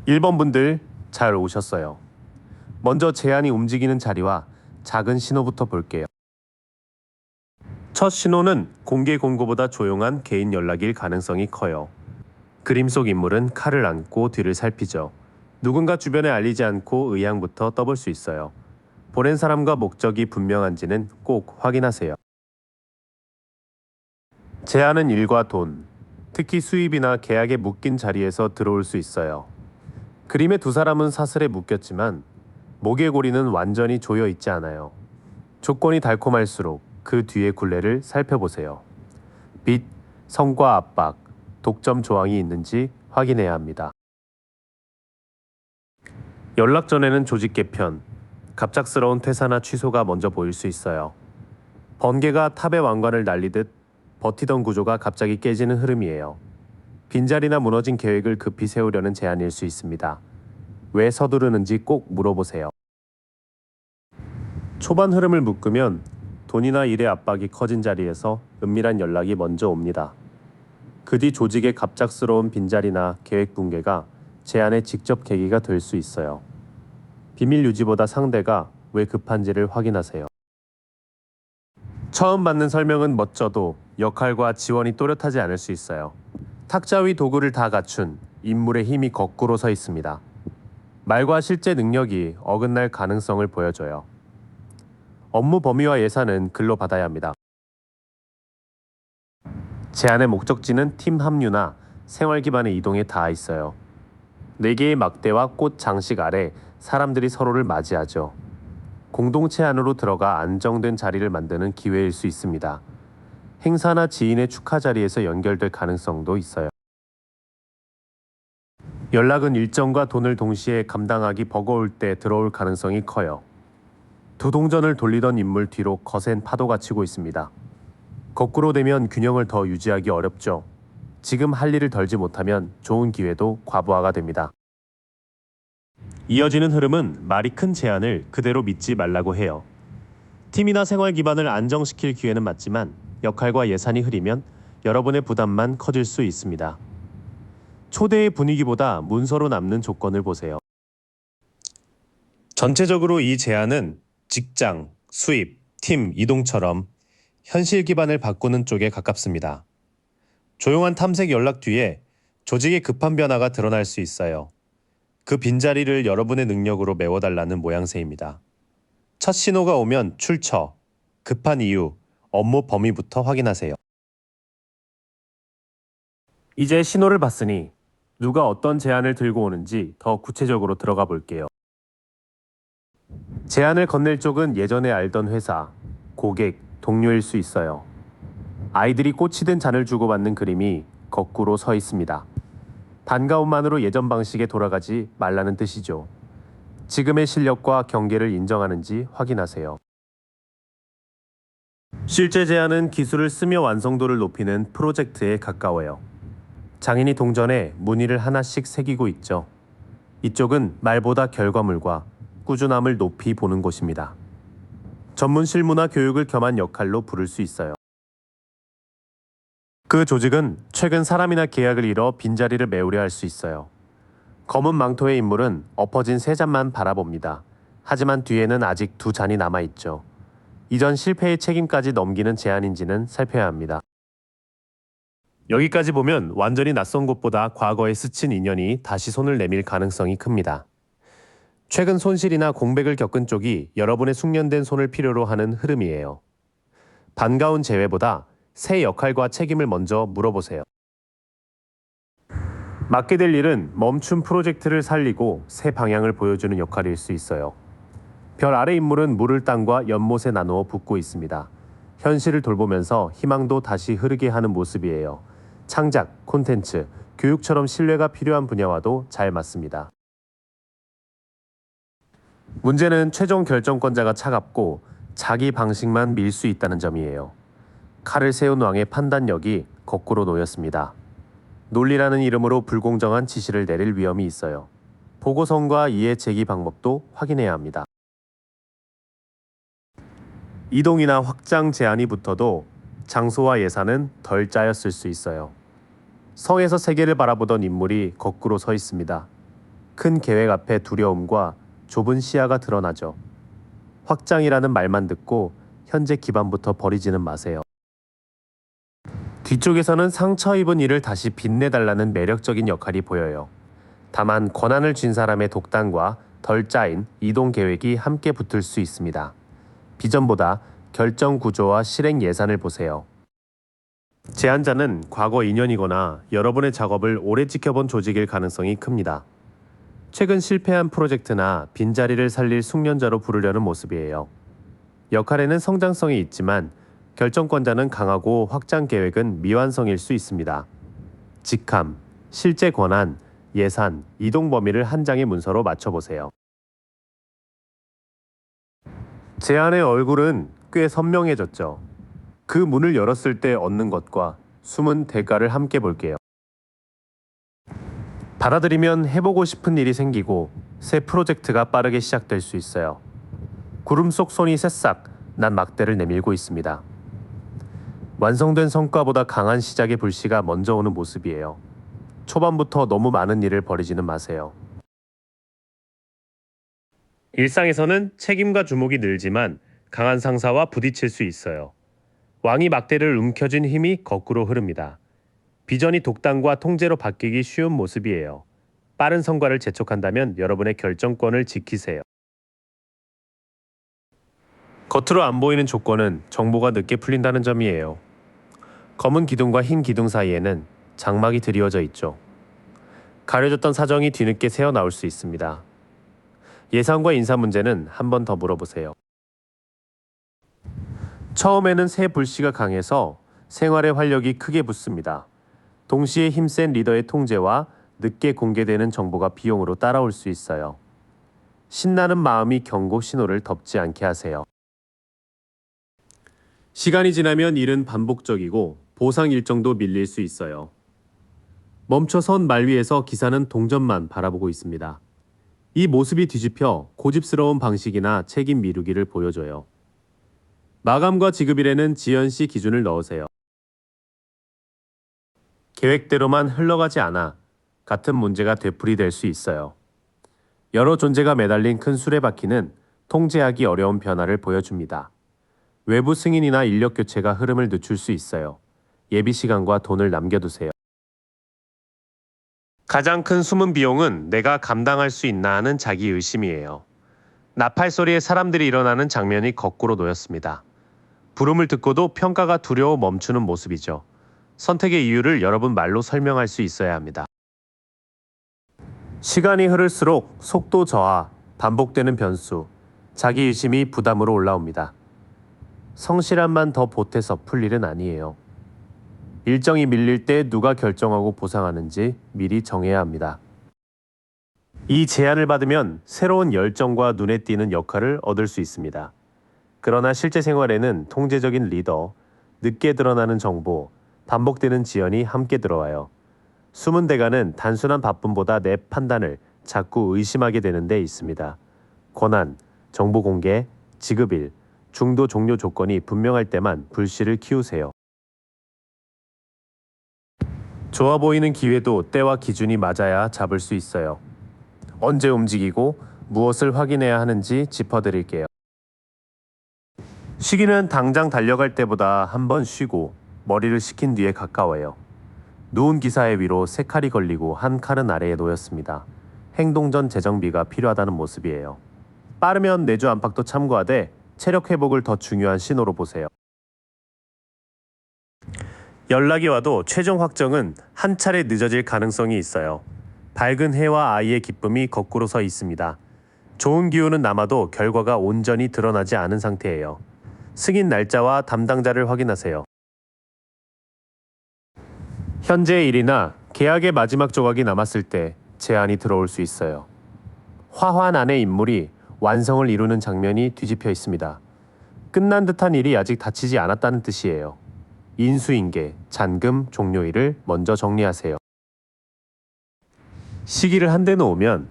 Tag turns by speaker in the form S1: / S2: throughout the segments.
S1: 1번 분들 잘 오셨어요. 먼저 제안이 움직이는 자리와 작은 신호부터 볼게요. 첫 신호는 공개 공고보다 조용한 개인 연락일 가능성이 커요. 그림 속 인물은 칼을 안고 뒤를 살피죠. 누군가 주변에 알리지 않고 의향부터 떠볼 수 있어요. 보낸 사람과 목적이 분명한지는 꼭 확인하세요. 제안은 일과 돈, 특히 수입이나 계약에 묶인 자리에서 들어올 수 있어요. 그림의 두 사람은 사슬에 묶였지만 목의 고리는 완전히 조여 있지 않아요. 조건이 달콤할수록 그 뒤의 굴레를 살펴보세요. 빚, 성과 압박, 독점 조항이 있는지 확인해야 합니다. 연락 전에는 조직 개편, 갑작스러운 퇴사나 취소가 먼저 보일 수 있어요. 번개가 탑의 왕관을 날리듯 버티던 구조가 갑자기 깨지는 흐름이에요. 빈자리나 무너진 계획을 급히 세우려는 제안일 수 있습니다. 왜 서두르는지 꼭 물어보세요. 초반 흐름을 묶으면 돈이나 일의 압박이 커진 자리에서 은밀한 연락이 먼저 옵니다. 그 뒤 조직의 갑작스러운 빈자리나 계획 붕괴가 제안의 직접 계기가 될 수 있어요. 비밀 유지보다 상대가 왜 급한지를 확인하세요. 처음 받는 설명은 멋져도 역할과 지원이 또렷하지 않을 수 있어요. 탁자 위 도구를 다 갖춘 인물의 힘이 거꾸로 서 있습니다. 말과 실제 능력이 어긋날 가능성을 보여줘요. 업무 범위와 예산은 글로 받아야 합니다. 제안의 목적지는 팀 합류나 생활 기반의 이동에 닿아 있어요. 4개의 막대와 꽃 장식 아래 사람들이 서로를 맞이하죠. 공동체 안으로 들어가 안정된 자리를 만드는 기회일 수 있습니다. 행사나 지인의 축하 자리에서 연결될 가능성도 있어요. 연락은 일정과 돈을 동시에 감당하기 버거울 때 들어올 가능성이 커요. 두 동전을 돌리던 인물 뒤로 거센 파도가 치고 있습니다. 거꾸로 되면 균형을 더 유지하기 어렵죠. 지금 할 일을 덜지 못하면 좋은 기회도 과부하가 됩니다. 이어지는 흐름은 말이 큰 제안을 그대로 믿지 말라고 해요. 팀이나 생활 기반을 안정시킬 기회는 맞지만 역할과 예산이 흐리면 여러분의 부담만 커질 수 있습니다. 초대의 분위기보다 문서로 남는 조건을 보세요. 전체적으로 이 제안은 직장, 수입, 팀 이동처럼 현실 기반을 바꾸는 쪽에 가깝습니다. 조용한 탐색 연락 뒤에 조직의 급한 변화가 드러날 수 있어요. 그 빈자리를 여러분의 능력으로 메워달라는 모양새입니다. 첫 신호가 오면 출처, 급한 이유, 업무 범위부터 확인하세요. 이제 신호를 봤으니 누가 어떤 제안을 들고 오는지 더 구체적으로 들어가 볼게요. 제안을 건넬 쪽은 예전에 알던 회사, 고객, 동료일 수 있어요. 아이들이 꽃이 든 잔을 주고받는 그림이 거꾸로 서 있습니다. 반가움만으로 예전 방식에 돌아가지 말라는 뜻이죠. 지금의 실력과 경계를 인정하는지 확인하세요. 실제 제안은 기술을 쓰며 완성도를 높이는 프로젝트에 가까워요. 장인이 동전에 무늬를 하나씩 새기고 있죠. 이쪽은 말보다 결과물과 꾸준함을 높이 보는 곳입니다. 전문 실무나 교육을 겸한 역할로 부를 수 있어요. 그 조직은 최근 사람이나 계약을 잃어 빈자리를 메우려 할 수 있어요. 검은 망토의 인물은 엎어진 3잔만 바라봅니다. 하지만 뒤에는 아직 2잔이 남아있죠. 이전 실패의 책임까지 넘기는 제안인지는 살펴야 합니다. 여기까지 보면 완전히 낯선 곳보다 과거에 스친 인연이 다시 손을 내밀 가능성이 큽니다. 최근 손실이나 공백을 겪은 쪽이 여러분의 숙련된 손을 필요로 하는 흐름이에요. 반가운 재회보다 새 역할과 책임을 먼저 물어보세요. 맡게 될 일은 멈춘 프로젝트를 살리고 새 방향을 보여주는 역할일 수 있어요. 별 아래 인물은 물을 땅과 연못에 나누어 붓고 있습니다. 현실을 돌보면서 희망도 다시 흐르게 하는 모습이에요. 창작, 콘텐츠, 교육처럼 신뢰가 필요한 분야와도 잘 맞습니다. 문제는 최종 결정권자가 차갑고 자기 방식만 밀 수 있다는 점이에요. 칼을 세운 왕의 판단력이 거꾸로 놓였습니다. 논리라는 이름으로 불공정한 지시를 내릴 위험이 있어요. 보고성과 이해 제기 방법도 확인해야 합니다. 이동이나 확장 제한이 붙어도 장소와 예산은 덜 짜였을 수 있어요. 성에서 세계를 바라보던 인물이 거꾸로 서 있습니다. 큰 계획 앞에 두려움과 좁은 시야가 드러나죠. 확장이라는 말만 듣고 현재 기반부터 버리지는 마세요. 뒤쪽에서는 상처 입은 이를 다시 빛내달라는 매력적인 역할이 보여요. 다만 권한을 쥔 사람의 독단과 덜 짜인 이동 계획이 함께 붙을 수 있습니다. 비전보다 결정 구조와 실행 예산을 보세요. 제안자는 과거 인연이거나 여러분의 작업을 오래 지켜본 조직일 가능성이 큽니다. 최근 실패한 프로젝트나 빈자리를 살릴 숙련자로 부르려는 모습이에요. 역할에는 성장성이 있지만 결정권자는 강하고 확장 계획은 미완성일 수 있습니다. 직함, 실제 권한, 예산, 이동 범위를 한 장의 문서로 맞춰보세요. 제안의 얼굴은 꽤 선명해졌죠. 그 문을 열었을 때 얻는 것과 숨은 대가를 함께 볼게요. 받아들이면 해보고 싶은 일이 생기고 새 프로젝트가 빠르게 시작될 수 있어요. 구름 속 손이 새싹 난 막대를 내밀고 있습니다. 완성된 성과보다 강한 시작의 불씨가 먼저 오는 모습이에요. 초반부터 너무 많은 일을 벌이지는 마세요. 일상에서는 책임과 주목이 늘지만 강한 상사와 부딪힐 수 있어요. 왕이 막대를 움켜쥔 힘이 거꾸로 흐릅니다. 비전이 독단과 통제로 바뀌기 쉬운 모습이에요. 빠른 성과를 재촉한다면 여러분의 결정권을 지키세요. 겉으로 안 보이는 조건은 정보가 늦게 풀린다는 점이에요. 검은 기둥과 흰 기둥 사이에는 장막이 드리워져 있죠. 가려졌던 사정이 뒤늦게 새어나올 수 있습니다. 예산과 인사 문제는 한 번 더 물어보세요. 처음에는 새 불씨가 강해서 생활의 활력이 크게 붙습니다. 동시에 힘센 리더의 통제와 늦게 공개되는 정보가 비용으로 따라올 수 있어요. 신나는 마음이 경고 신호를 덮지 않게 하세요. 시간이 지나면 일은 반복적이고 보상 일정도 밀릴 수 있어요. 멈춰선 말 위에서 기사는 동전만 바라보고 있습니다. 이 모습이 뒤집혀 고집스러운 방식이나 책임 미루기를 보여줘요. 마감과 지급일에는 지연시 기준을 넣으세요. 계획대로만 흘러가지 않아 같은 문제가 되풀이될 수 있어요. 여러 존재가 매달린 큰 수레바퀴는 통제하기 어려운 변화를 보여줍니다. 외부 승인이나 인력 교체가 흐름을 늦출 수 있어요. 예비 시간과 돈을 남겨두세요. 가장 큰 숨은 비용은 내가 감당할 수 있나 하는 자기 의심이에요. 나팔 소리에 사람들이 일어나는 장면이 거꾸로 놓였습니다. 부름을 듣고도 평가가 두려워 멈추는 모습이죠. 선택의 이유를 여러분 말로 설명할 수 있어야 합니다. 시간이 흐를수록 속도 저하, 반복되는 변수, 자기 의심이 부담으로 올라옵니다. 성실함만 더 보태서 풀 일은 아니에요. 일정이 밀릴 때 누가 결정하고 보상하는지 미리 정해야 합니다. 이 제안을 받으면 새로운 열정과 눈에 띄는 역할을 얻을 수 있습니다. 그러나 실제 생활에는 통제적인 리더, 늦게 드러나는 정보, 반복되는 지연이 함께 들어와요. 숨은 대가는 단순한 바쁨보다 내 판단을 자꾸 의심하게 되는 데 있습니다. 권한, 정보 공개, 지급일, 중도 종료 조건이 분명할 때만 불씨를 키우세요. 좋아 보이는 기회도 때와 기준이 맞아야 잡을 수 있어요. 언제 움직이고 무엇을 확인해야 하는지 짚어드릴게요. 시기는 당장 달려갈 때보다 한 번 쉬고 머리를 식힌 뒤에 가까워요. 누운 기사의 위로 세 칼이 걸리고 한 칼은 아래에 놓였습니다. 행동 전 재정비가 필요하다는 모습이에요. 빠르면 내주 안팎도 참고하되 체력 회복을 더 중요한 신호로 보세요. 연락이 와도 최종 확정은 한 차례 늦어질 가능성이 있어요. 밝은 해와 아이의 기쁨이 거꾸로 서 있습니다. 좋은 기운은 남아도 결과가 온전히 드러나지 않은 상태예요. 승인 날짜와 담당자를 확인하세요. 현재의 일이나 계약의 마지막 조각이 남았을 때 제안이 들어올 수 있어요. 화환 안의 인물이 완성을 이루는 장면이 뒤집혀 있습니다. 끝난 듯한 일이 아직 닥치지 않았다는 뜻이에요. 인수인계, 잔금, 종료일을 먼저 정리하세요. 시기를 한데 놓으면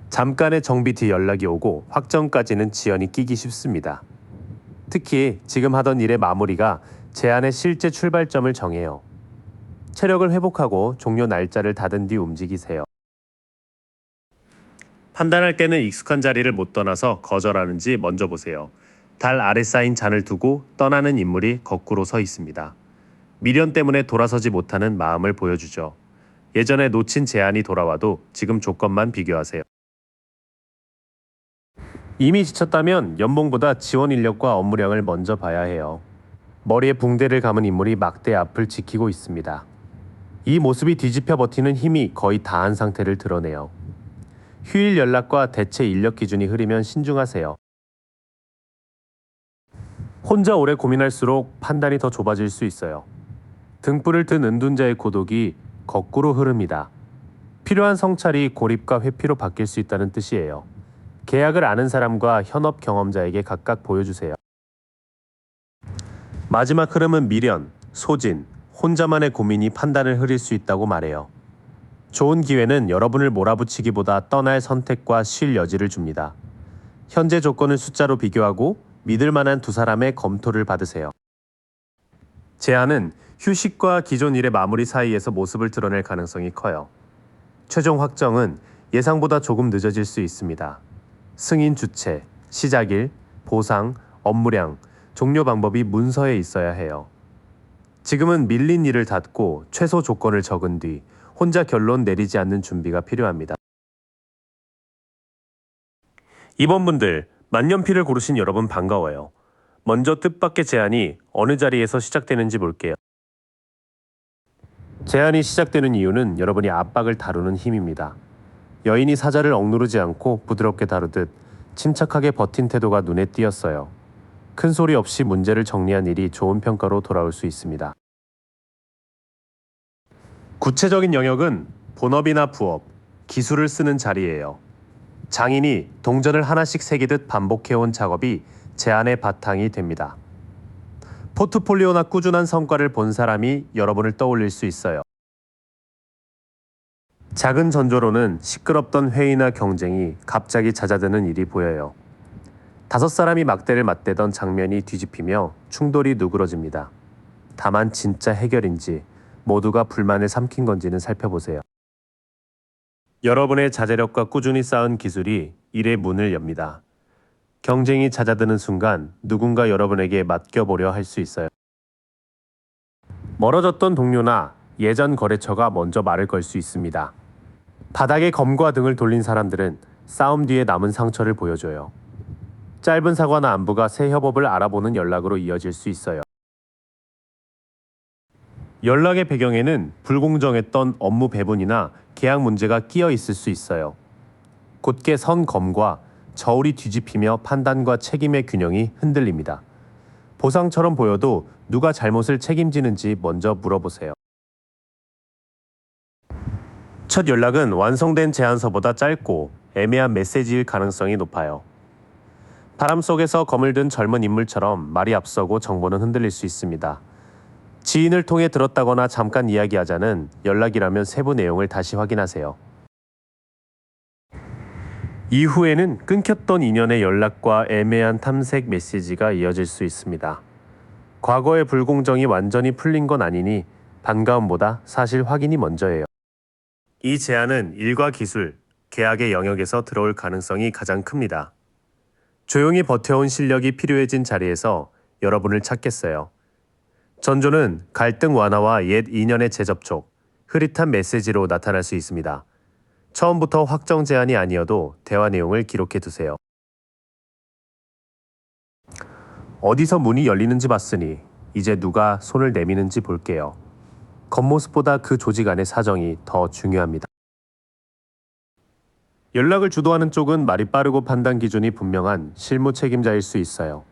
S1: 잠깐의 정비 뒤 연락이 오고 확정까지는 지연이 끼기 쉽습니다. 특히 지금 하던 일의 마무리가 제안의 실제 출발점을 정해요. 체력을 회복하고 종료 날짜를 닫은 뒤 움직이세요. 판단할 때는 익숙한 자리를 못 떠나서 거절하는지 먼저 보세요. 달 아래 쌓인 잔을 두고 떠나는 인물이 거꾸로 서 있습니다. 미련 때문에 돌아서지 못하는 마음을 보여주죠. 예전에 놓친 제안이 돌아와도 지금 조건만 비교하세요. 이미 지쳤다면 연봉보다 지원 인력과 업무량을 먼저 봐야 해요. 머리에 붕대를 감은 인물이 막대 앞을 지키고 있습니다. 이 모습이 뒤집혀 버티는 힘이 거의 다한 상태를 드러내요. 휴일 연락과 대체 인력 기준이 흐리면 신중하세요. 혼자 오래 고민할수록 판단이 더 좁아질 수 있어요. 등불을 든 은둔자의 고독이 거꾸로 흐릅니다. 필요한 성찰이 고립과 회피로 바뀔 수 있다는 뜻이에요. 계약을 아는 사람과 현업 경험자에게 각각 보여주세요. 마지막 흐름은 미련, 소진, 혼자만의 고민이 판단을 흐릴 수 있다고 말해요. 좋은 기회는 여러분을 몰아붙이기보다 떠날 선택과 쉴 여지를 줍니다. 현재 조건을 숫자로 비교하고 믿을 만한 두 사람의 검토를 받으세요. 제안은 휴식과 기존 일의 마무리 사이에서 모습을 드러낼 가능성이 커요. 최종 확정은 예상보다 조금 늦어질 수 있습니다. 승인 주체, 시작일, 보상, 업무량, 종료 방법이 문서에 있어야 해요. 지금은 밀린 일을 닫고 최소 조건을 적은 뒤 혼자 결론 내리지 않는 준비가 필요합니다. 이번 분들 만년필을 고르신 여러분 반가워요. 먼저 뜻밖의 제안이 어느 자리에서 시작되는지 볼게요. 제안이 시작되는 이유는 여러분이 압박을 다루는 힘입니다. 여인이 사자를 억누르지 않고 부드럽게 다루듯 침착하게 버틴 태도가 눈에 띄었어요. 큰 소리 없이 문제를 정리한 일이 좋은 평가로 돌아올 수 있습니다. 구체적인 영역은 본업이나 부업, 기술을 쓰는 자리예요. 장인이 동전을 하나씩 새기듯 반복해온 작업이 제안의 바탕이 됩니다. 포트폴리오나 꾸준한 성과를 본 사람이 여러분을 떠올릴 수 있어요. 작은 전조로는 시끄럽던 회의나 경쟁이 갑자기 잦아드는 일이 보여요. 5사람이 막대를 맞대던 장면이 뒤집히며 충돌이 누그러집니다. 다만 진짜 해결인지 모두가 불만을 삼킨 건지는 살펴보세요. 여러분의 자제력과 꾸준히 쌓은 기술이 일의 문을 엽니다. 경쟁이 잦아드는 순간 누군가 여러분에게 맡겨보려 할 수 있어요. 멀어졌던 동료나 예전 거래처가 먼저 말을 걸 수 있습니다. 바닥에 검과 등을 돌린 사람들은 싸움 뒤에 남은 상처를 보여줘요. 짧은 사과나 안부가 새 협업을 알아보는 연락으로 이어질 수 있어요. 연락의 배경에는 불공정했던 업무 배분이나 계약 문제가 끼어 있을 수 있어요. 곧게 선 검과 저울이 뒤집히며 판단과 책임의 균형이 흔들립니다. 보상처럼 보여도 누가 잘못을 책임지는지 먼저 물어보세요. 첫 연락은 완성된 제안서보다 짧고 애매한 메시지일 가능성이 높아요. 바람 속에서 검을 든 젊은 인물처럼 말이 앞서고 정보는 흔들릴 수 있습니다. 지인을 통해 들었다거나 잠깐 이야기하자는 연락이라면 세부 내용을 다시 확인하세요. 이후에는 끊겼던 인연의 연락과 애매한 탐색 메시지가 이어질 수 있습니다. 과거의 불공정이 완전히 풀린 건 아니니 반가움보다 사실 확인이 먼저예요. 이 제안은 일과 기술, 계약의 영역에서 들어올 가능성이 가장 큽니다. 조용히 버텨온 실력이 필요해진 자리에서 여러분을 찾겠어요. 전조는 갈등 완화와 옛 인연의 재접촉, 흐릿한 메시지로 나타날 수 있습니다. 처음부터 확정 제안이 아니어도 대화 내용을 기록해 두세요. 어디서 문이 열리는지 봤으니 이제 누가 손을 내미는지 볼게요. 겉모습보다 그 조직 안의 사정이 더 중요합니다. 연락을 주도하는 쪽은 말이 빠르고 판단 기준이 분명한 실무 책임자일 수 있어요.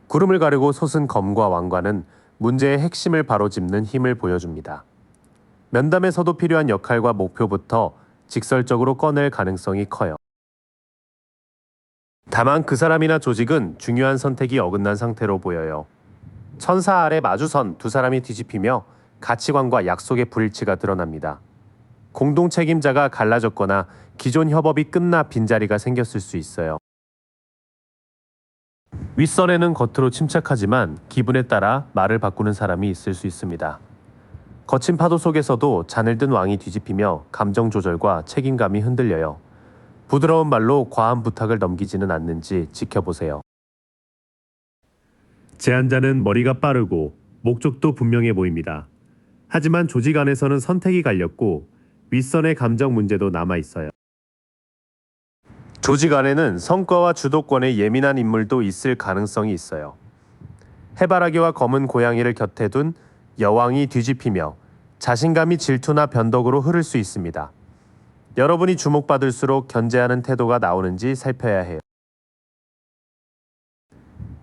S1: 구름을 가르고 솟은 검과 왕관은 문제의 핵심을 바로짚는 힘을 보여줍니다. 면담에서도 필요한 역할과 목표부터 직설적으로 꺼낼 가능성이 커요. 다만 그 사람이나 조직은 중요한 선택이 어긋난 상태로 보여요. 천사 아래 마주선 두 사람이 뒤집히며 가치관과 약속의 불일치가 드러납니다. 공동 책임자가 갈라졌거나 기존 협업이 끝나 빈자리가 생겼을 수 있어요. 윗선에는 겉으로 침착하지만 기분에 따라 말을 바꾸는 사람이 있을 수 있습니다. 거친 파도 속에서도 잔을 든 왕이 뒤집히며 감정 조절과 책임감이 흔들려요. 부드러운 말로 과한 부탁을 넘기지는 않는지 지켜보세요. 제안자는 머리가 빠르고 목적도 분명해 보입니다. 하지만 조직 안에서는 선택이 갈렸고 윗선의 감정 문제도 남아 있어요. 조직 안에는 성과와 주도권에 예민한 인물도 있을 가능성이 있어요. 해바라기와 검은 고양이를 곁에 둔 여왕이 뒤집히며 자신감이 질투나 변덕으로 흐를 수 있습니다. 여러분이 주목받을수록 견제하는 태도가 나오는지 살펴야 해요.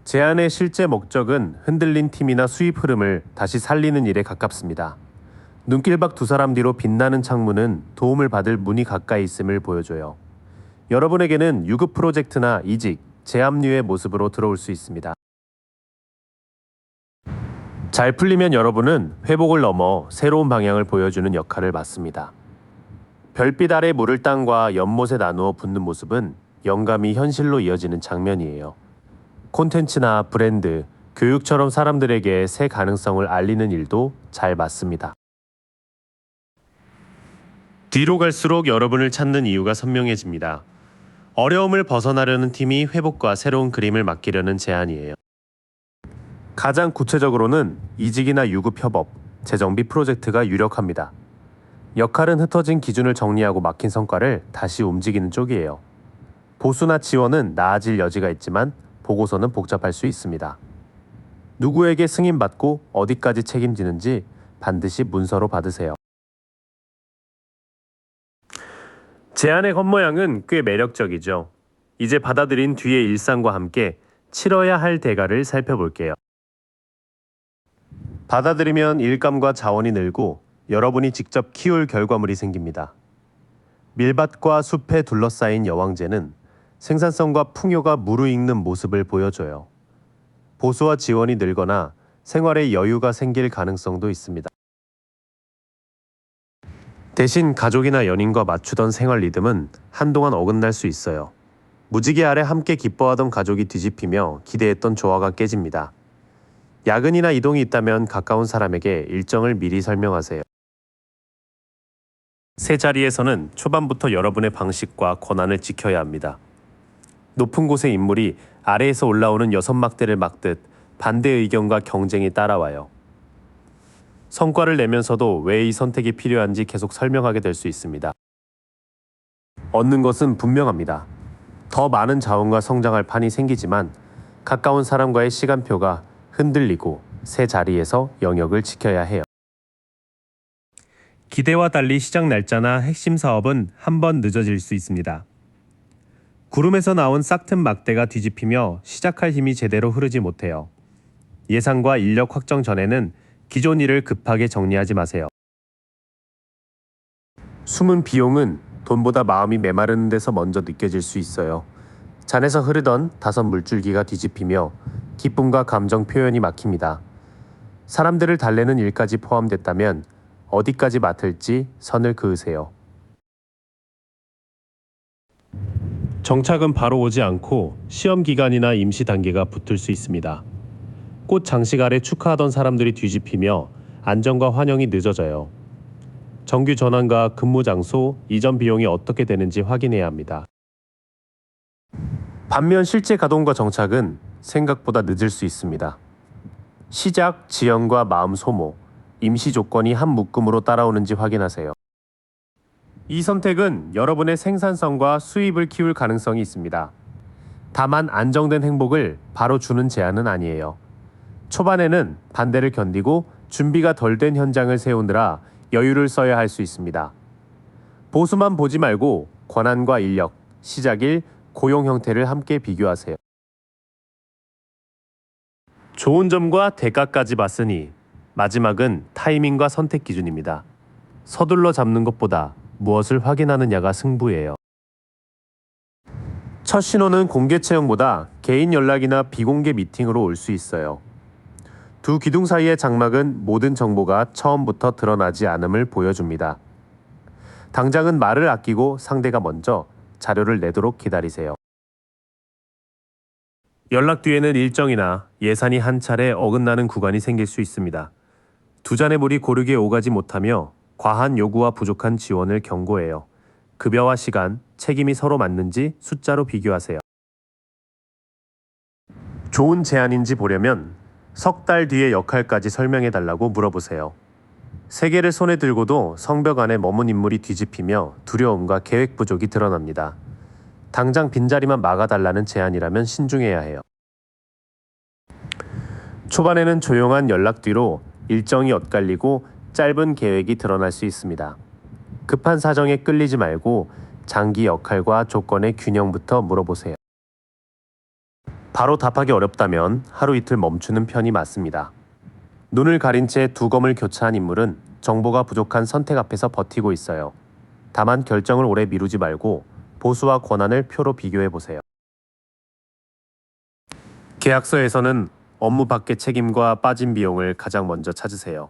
S1: 제안의 실제 목적은 흔들린 팀이나 수입 흐름을 다시 살리는 일에 가깝습니다. 눈길박 두 사람 뒤로 빛나는 창문은 도움을 받을 문이 가까이 있음을 보여줘요. 여러분에게는 유급 프로젝트나 이직, 재합류의 모습으로 들어올 수 있습니다. 잘 풀리면 여러분은 회복을 넘어 새로운 방향을 보여주는 역할을 맡습니다. 별빛 아래 물을 땅과 연못에 나누어 붓는 모습은 영감이 현실로 이어지는 장면이에요. 콘텐츠나 브랜드, 교육처럼 사람들에게 새 가능성을 알리는 일도 잘 맞습니다. 뒤로 갈수록 여러분을 찾는 이유가 선명해집니다. 어려움을 벗어나려는 팀이 회복과 새로운 그림을 맡기려는 제안이에요. 가장 구체적으로는 이직이나 유급 협업, 재정비 프로젝트가 유력합니다. 역할은 흩어진 기준을 정리하고 막힌 성과를 다시 움직이는 쪽이에요. 보수나 지원은 나아질 여지가 있지만 보고서는 복잡할 수 있습니다. 누구에게 승인받고 어디까지 책임지는지 반드시 문서로 받으세요. 제안의 겉모양은 꽤 매력적이죠. 이제 받아들인 뒤의 일상과 함께 치러야 할 대가를 살펴볼게요. 받아들이면 일감과 자원이 늘고 여러분이 직접 키울 결과물이 생깁니다. 밀밭과 숲에 둘러싸인 여왕제는 생산성과 풍요가 무르익는 모습을 보여줘요. 보수와 지원이 늘거나 생활에 여유가 생길 가능성도 있습니다. 대신 가족이나 연인과 맞추던 생활 리듬은 한동안 어긋날 수 있어요. 무지개 아래 함께 기뻐하던 가족이 뒤집히며 기대했던 조화가 깨집니다. 야근이나 이동이 있다면 가까운 사람에게 일정을 미리 설명하세요. 새 자리에서는 초반부터 여러분의 방식과 권한을 지켜야 합니다. 높은 곳의 인물이 아래에서 올라오는 6막대를 막듯 반대 의견과 경쟁이 따라와요. 성과를 내면서도 왜 이 선택이 필요한지 계속 설명하게 될 수 있습니다. 얻는 것은 분명합니다. 더 많은 자원과 성장할 판이 생기지만 가까운 사람과의 시간표가 흔들리고 새 자리에서 영역을 지켜야 해요. 기대와 달리 시작 날짜나 핵심 사업은 한 번 늦어질 수 있습니다. 구름에서 나온 싹튼 막대가 뒤집히며 시작할 힘이 제대로 흐르지 못해요. 예산과 인력 확정 전에는 기존 일을 급하게 정리하지 마세요. 숨은 비용은 돈보다 마음이 메마르는 데서 먼저 느껴질 수 있어요. 잔에서 흐르던 5 물줄기가 뒤집히며 기쁨과 감정 표현이 막힙니다. 사람들을 달래는 일까지 포함됐다면 어디까지 맡을지 선을 그으세요. 정착은 바로 오지 않고 시험 기간이나 임시 단계가 붙을 수 있습니다. 꽃 장식 아래 축하하던 사람들이 뒤집히며 안정과 환영이 늦어져요. 정규 전환과 근무 장소, 이전 비용이 어떻게 되는지 확인해야 합니다. 반면 실제 가동과 정착은 생각보다 늦을 수 있습니다. 시작, 지연과 마음 소모, 임시 조건이 한 묶음으로 따라오는지 확인하세요. 이 선택은 여러분의 생산성과 수입을 키울 가능성이 있습니다. 다만 안정된 행복을 바로 주는 제안은 아니에요. 초반에는 반대를 견디고 준비가 덜 된 현장을 세우느라 여유를 써야 할 수 있습니다. 보수만 보지 말고 권한과 인력, 시작일, 고용 형태를 함께 비교하세요. 좋은 점과 대가까지 봤으니 마지막은 타이밍과 선택 기준입니다. 서둘러 잡는 것보다 무엇을 확인하느냐가 승부예요. 첫 신호는 공개 채용보다 개인 연락이나 비공개 미팅으로 올 수 있어요. 두 기둥 사이의 장막은 모든 정보가 처음부터 드러나지 않음을 보여줍니다. 당장은 말을 아끼고 상대가 먼저 자료를 내도록 기다리세요. 연락 뒤에는 일정이나 예산이 한 차례 어긋나는 구간이 생길 수 있습니다. 두 잔의 물이 고르게 오가지 못하며 과한 요구와 부족한 지원을 경고해요. 급여와 시간, 책임이 서로 맞는지 숫자로 비교하세요. 좋은 제안인지 보려면 석 달 뒤의 역할까지 설명해 달라고 물어보세요. 세 개를 손에 들고도 성벽 안에 머문 인물이 뒤집히며 두려움과 계획 부족이 드러납니다. 당장 빈자리만 막아달라는 제안이라면 신중해야 해요. 초반에는 조용한 연락 뒤로 일정이 엇갈리고 짧은 계획이 드러날 수 있습니다. 급한 사정에 끌리지 말고 장기 역할과 조건의 균형부터 물어보세요. 바로 답하기 어렵다면 하루 이틀 멈추는 편이 맞습니다. 눈을 가린 채 두 검을 교차한 인물은 정보가 부족한 선택 앞에서 버티고 있어요. 다만 결정을 오래 미루지 말고 보수와 권한을 표로 비교해 보세요. 계약서에서는 업무 밖의 책임과 빠진 비용을 가장 먼저 찾으세요.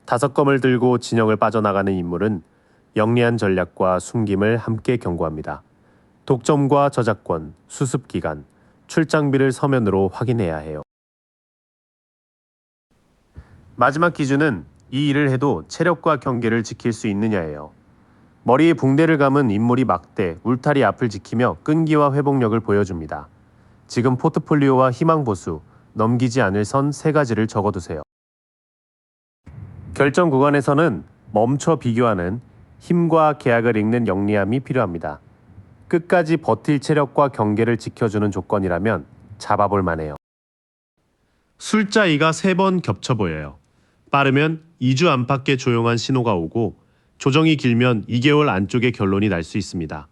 S1: 5검을 들고 진영을 빠져나가는 인물은 영리한 전략과 숨김을 함께 경고합니다. 독점과 저작권, 수습 기간, 출장비를 서면으로 확인해야 해요. 마지막 기준은 이 일을 해도 체력과 경계를 지킬 수 있느냐예요. 머리에 붕대를 감은 인물이 막대, 울타리 앞을 지키며 끈기와 회복력을 보여줍니다. 지금 포트폴리오와 희망 보수, 넘기지 않을 선 3가지를 적어두세요. 결정 구간에서는 멈춰 비교하는 힘과 계약을 읽는 영리함이 필요합니다. 끝까지 버틸 체력과 경계를 지켜주는 조건이라면 잡아볼 만해요. 숫자 2가 3번 겹쳐 보여요. 빠르면 2주 안팎의 조용한 신호가 오고 조정이 길면 2개월 안쪽에 결론이 날 수 있습니다.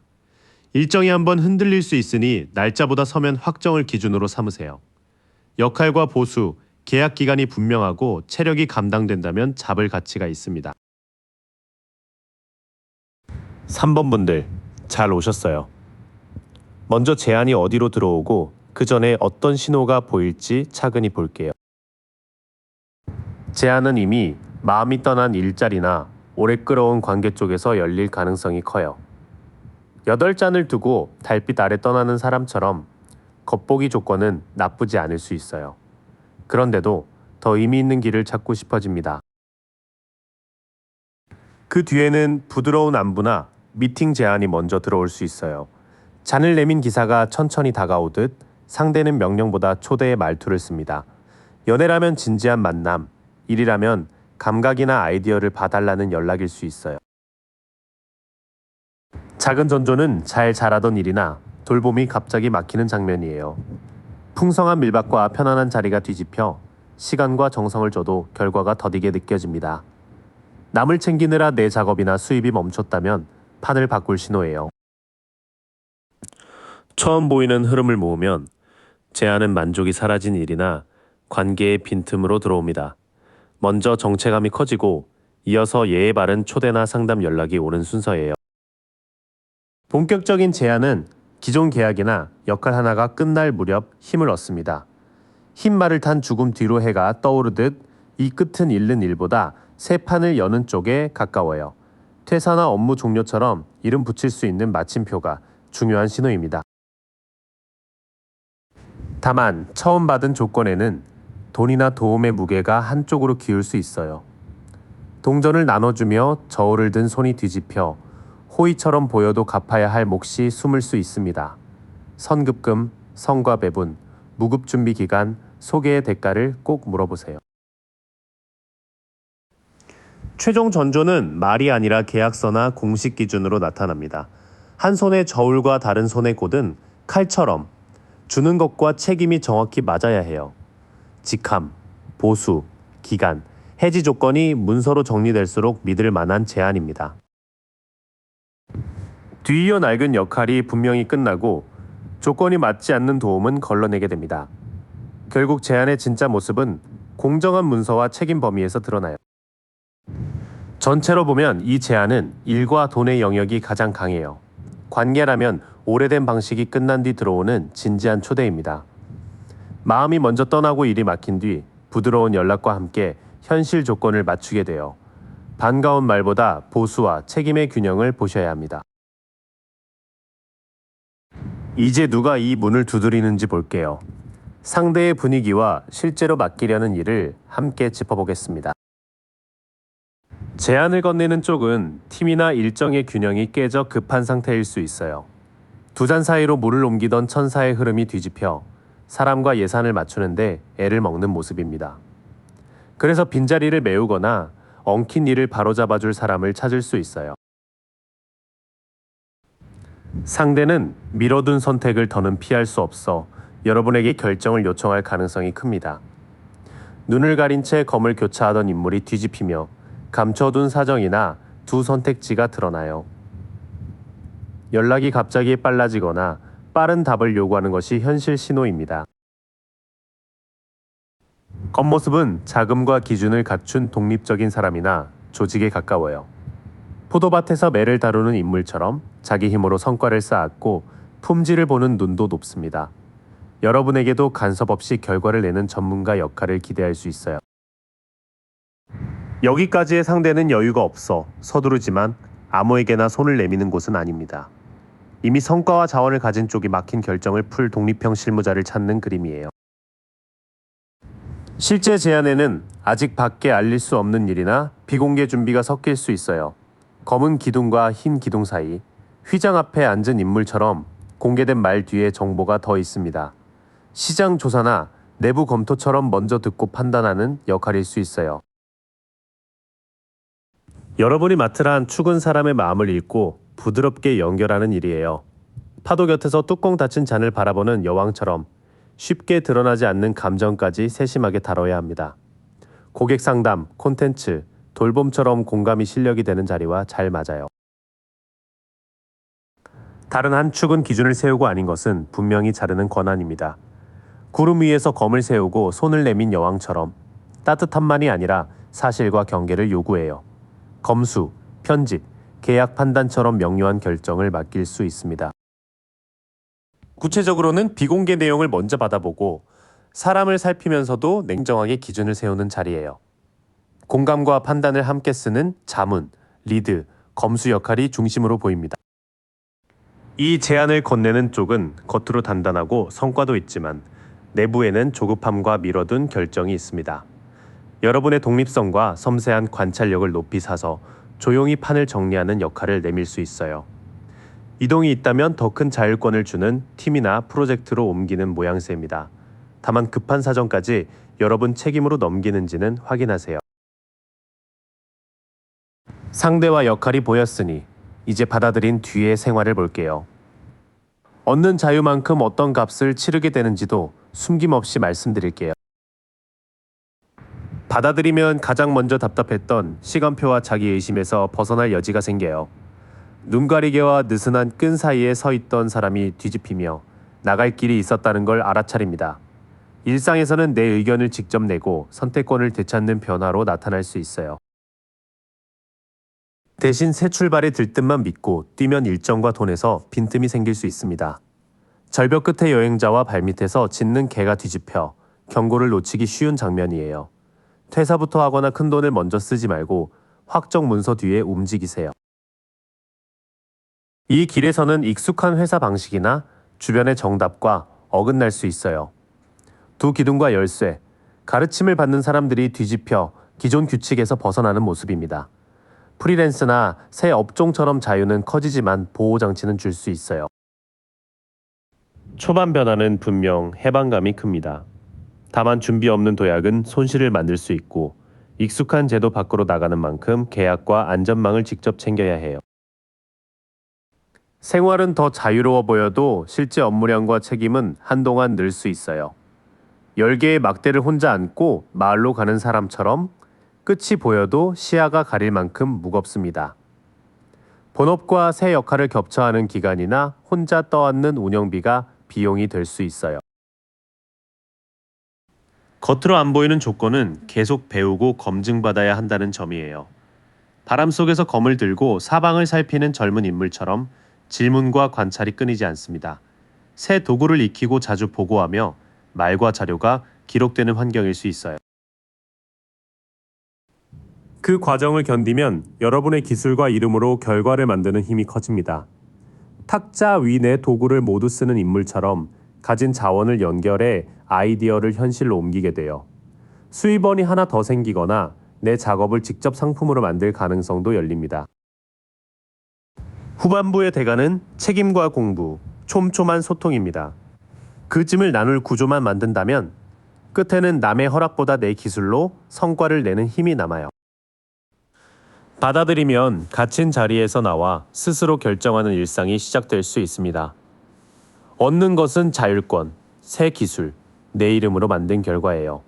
S1: 일정이 한번 흔들릴 수 있으니 날짜보다 서면 확정을 기준으로 삼으세요. 역할과 보수, 계약 기간이 분명하고 체력이 감당된다면 잡을 가치가 있습니다. 3번 분들, 잘 오셨어요. 먼저 제안이 어디로 들어오고 그 전에 어떤 신호가 보일지 차근히 볼게요. 제안은 이미 마음이 떠난 일자리나 오래 끌어온 관계 쪽에서 열릴 가능성이 커요. 8잔을 두고 달빛 아래 떠나는 사람처럼 겉보기 조건은 나쁘지 않을 수 있어요. 그런데도 더 의미 있는 길을 찾고 싶어집니다. 그 뒤에는 부드러운 안부나 미팅 제안이 먼저 들어올 수 있어요. 잔을 내민 기사가 천천히 다가오듯 상대는 명령보다 초대의 말투를 씁니다. 연애라면 진지한 만남, 일이라면 감각이나 아이디어를 봐달라는 연락일 수 있어요. 작은 전조는 잘 자라던 일이나 돌봄이 갑자기 막히는 장면이에요. 풍성한 밀밭과 편안한 자리가 뒤집혀 시간과 정성을 줘도 결과가 더디게 느껴집니다. 남을 챙기느라 내 작업이나 수입이 멈췄다면 판을 바꿀 신호예요. 처음 보이는 흐름을 모으면 제안은 만족이 사라진 일이나 관계의 빈틈으로 들어옵니다. 먼저 정체감이 커지고 이어서 예의 바른 초대나 상담 연락이 오는 순서예요. 본격적인 제안은 기존 계약이나 역할 하나가 끝날 무렵 힘을 얻습니다. 흰 말을 탄 죽음 뒤로 해가 떠오르듯 이 끝은 잃는 일보다 새 판을 여는 쪽에 가까워요. 퇴사나 업무 종료처럼 이름 붙일 수 있는 마침표가 중요한 신호입니다. 다만 처음 받은 조건에는 돈이나 도움의 무게가 한쪽으로 기울 수 있어요. 동전을 나눠주며 저울을 든 손이 뒤집혀 호의처럼 보여도 갚아야 할 몫이 숨을 수 있습니다. 선급금, 성과 배분, 무급 준비 기간, 소개의 대가를 꼭 물어보세요. 최종 전조는 말이 아니라 계약서나 공식 기준으로 나타납니다. 한 손의 저울과 다른 손의 곧은 칼처럼 주는 것과 책임이 정확히 맞아야 해요. 직함, 보수, 기간, 해지 조건이 문서로 정리될수록 믿을 만한 제안입니다. 뒤이어 낡은 역할이 분명히 끝나고 조건이 맞지 않는 도움은 걸러내게 됩니다. 결국 제안의 진짜 모습은 공정한 문서와 책임 범위에서 드러나요. 전체로 보면 이 제안은 일과 돈의 영역이 가장 강해요. 관계라면 오래된 방식이 끝난 뒤 들어오는 진지한 초대입니다. 마음이 먼저 떠나고 일이 막힌 뒤 부드러운 연락과 함께 현실 조건을 맞추게 돼요. 반가운 말보다 보수와 책임의 균형을 보셔야 합니다. 이제 누가 이 문을 두드리는지 볼게요. 상대의 분위기와 실제로 맡기려는 일을 함께 짚어보겠습니다. 제안을 건네는 쪽은 팀이나 일정의 균형이 깨져 급한 상태일 수 있어요. 두 잔 사이로 물을 옮기던 천사의 흐름이 뒤집혀 사람과 예산을 맞추는데 애를 먹는 모습입니다. 그래서 빈자리를 메우거나 엉킨 일을 바로잡아줄 사람을 찾을 수 있어요. 상대는 미뤄둔 선택을 더는 피할 수 없어 여러분에게 결정을 요청할 가능성이 큽니다. 눈을 가린 채 검을 교차하던 인물이 뒤집히며 감춰둔 사정이나 두 선택지가 드러나요. 연락이 갑자기 빨라지거나 빠른 답을 요구하는 것이 현실 신호입니다. 겉모습은 자금과 기준을 갖춘 독립적인 사람이나 조직에 가까워요. 포도밭에서 매를 다루는 인물처럼 자기 힘으로 성과를 쌓았고 품질을 보는 눈도 높습니다. 여러분에게도 간섭 없이 결과를 내는 전문가 역할을 기대할 수 있어요. 여기까지의 상대는 여유가 없어 서두르지만 아무에게나 손을 내미는 곳은 아닙니다. 이미 성과와 자원을 가진 쪽이 막힌 결정을 풀 독립형 실무자를 찾는 그림이에요. 실제 제안에는 아직 밖에 알릴 수 없는 일이나 비공개 준비가 섞일 수 있어요. 검은 기둥과 흰 기둥 사이, 휘장 앞에 앉은 인물처럼 공개된 말 뒤에 정보가 더 있습니다. 시장 조사나 내부 검토처럼 먼저 듣고 판단하는 역할일 수 있어요. 여러분이 맡으라 한 축은 사람의 마음을 읽고 부드럽게 연결하는 일이에요. 파도 곁에서 뚜껑 닫힌 잔을 바라보는 여왕처럼 쉽게 드러나지 않는 감정까지 세심하게 다뤄야 합니다. 고객 상담, 콘텐츠, 돌봄처럼 공감이 실력이 되는 자리와 잘 맞아요. 다른 한 축은 기준을 세우고 아닌 것은 분명히 자르는 권한입니다. 구름 위에서 검을 세우고 손을 내민 여왕처럼 따뜻함만이 아니라 사실과 경계를 요구해요. 검수, 편집, 계약 판단처럼 명료한 결정을 맡길 수 있습니다. 구체적으로는 비공개 내용을 먼저 받아보고 사람을 살피면서도 냉정하게 기준을 세우는 자리예요. 공감과 판단을 함께 쓰는 자문, 리드, 검수 역할이 중심으로 보입니다. 이 제안을 건네는 쪽은 겉으로 단단하고 성과도 있지만 내부에는 조급함과 미뤄둔 결정이 있습니다. 여러분의 독립성과 섬세한 관찰력을 높이 사서 조용히 판을 정리하는 역할을 내밀 수 있어요. 이동이 있다면 더 큰 자율권을 주는 팀이나 프로젝트로 옮기는 모양새입니다. 다만 급한 사정까지 여러분 책임으로 넘기는지는 확인하세요. 상대와 역할이 보였으니 이제 받아들인 뒤의 생활을 볼게요. 얻는 자유만큼 어떤 값을 치르게 되는지도 숨김없이 말씀드릴게요. 받아들이면 가장 먼저 답답했던 시간표와 자기의심에서 벗어날 여지가 생겨요. 눈가리개와 느슨한 끈 사이에 서 있던 사람이 뒤집히며 나갈 길이 있었다는 걸 알아차립니다. 일상에서는 내 의견을 직접 내고 선택권을 되찾는 변화로 나타날 수 있어요. 대신 새 출발에 들뜬만 믿고 뛰면 일정과 돈에서 빈틈이 생길 수 있습니다. 절벽 끝의 여행자와 발밑에서 짖는 개가 뒤집혀 경고를 놓치기 쉬운 장면이에요. 퇴사부터 하거나 큰돈을 먼저 쓰지 말고 확정 문서 뒤에 움직이세요. 이 길에서는 익숙한 회사 방식이나 주변의 정답과 어긋날 수 있어요. 두 기둥과 열쇠, 가르침을 받는 사람들이 뒤집혀 기존 규칙에서 벗어나는 모습입니다. 프리랜스나 새 업종처럼 자유는 커지지만 보호장치는 줄 수 있어요. 초반 변화는 분명 해방감이 큽니다. 다만 준비 없는 도약은 손실을 만들 수 있고 익숙한 제도 밖으로 나가는 만큼 계약과 안전망을 직접 챙겨야 해요. 생활은 더 자유로워 보여도 실제 업무량과 책임은 한동안 늘 수 있어요. 10개의 막대를 혼자 안고 마을로 가는 사람처럼 끝이 보여도 시야가 가릴 만큼 무겁습니다. 본업과 새 역할을 겹쳐하는 기간이나 혼자 떠안는 운영비가 비용이 될 수 있어요. 겉으로 안 보이는 조건은 계속 배우고 검증받아야 한다는 점이에요. 바람 속에서 검을 들고 사방을 살피는 젊은 인물처럼 질문과 관찰이 끊이지 않습니다. 새 도구를 익히고 자주 보고하며 말과 자료가 기록되는 환경일 수 있어요. 그 과정을 견디면 여러분의 기술과 이름으로 결과를 만드는 힘이 커집니다. 탁자 위 내 도구를 모두 쓰는 인물처럼 가진 자원을 연결해 아이디어를 현실로 옮기게 돼요. 수입원이 하나 더 생기거나 내 작업을 직접 상품으로 만들 가능성도 열립니다. 후반부의 대가는 책임과 공부, 촘촘한 소통입니다. 그 짐을 나눌 구조만 만든다면 끝에는 남의 허락보다 내 기술로 성과를 내는 힘이 남아요. 받아들이면 갇힌 자리에서 나와 스스로 결정하는 일상이 시작될 수 있습니다. 얻는 것은 자율권, 새 기술, 내 이름으로 만든 결과예요.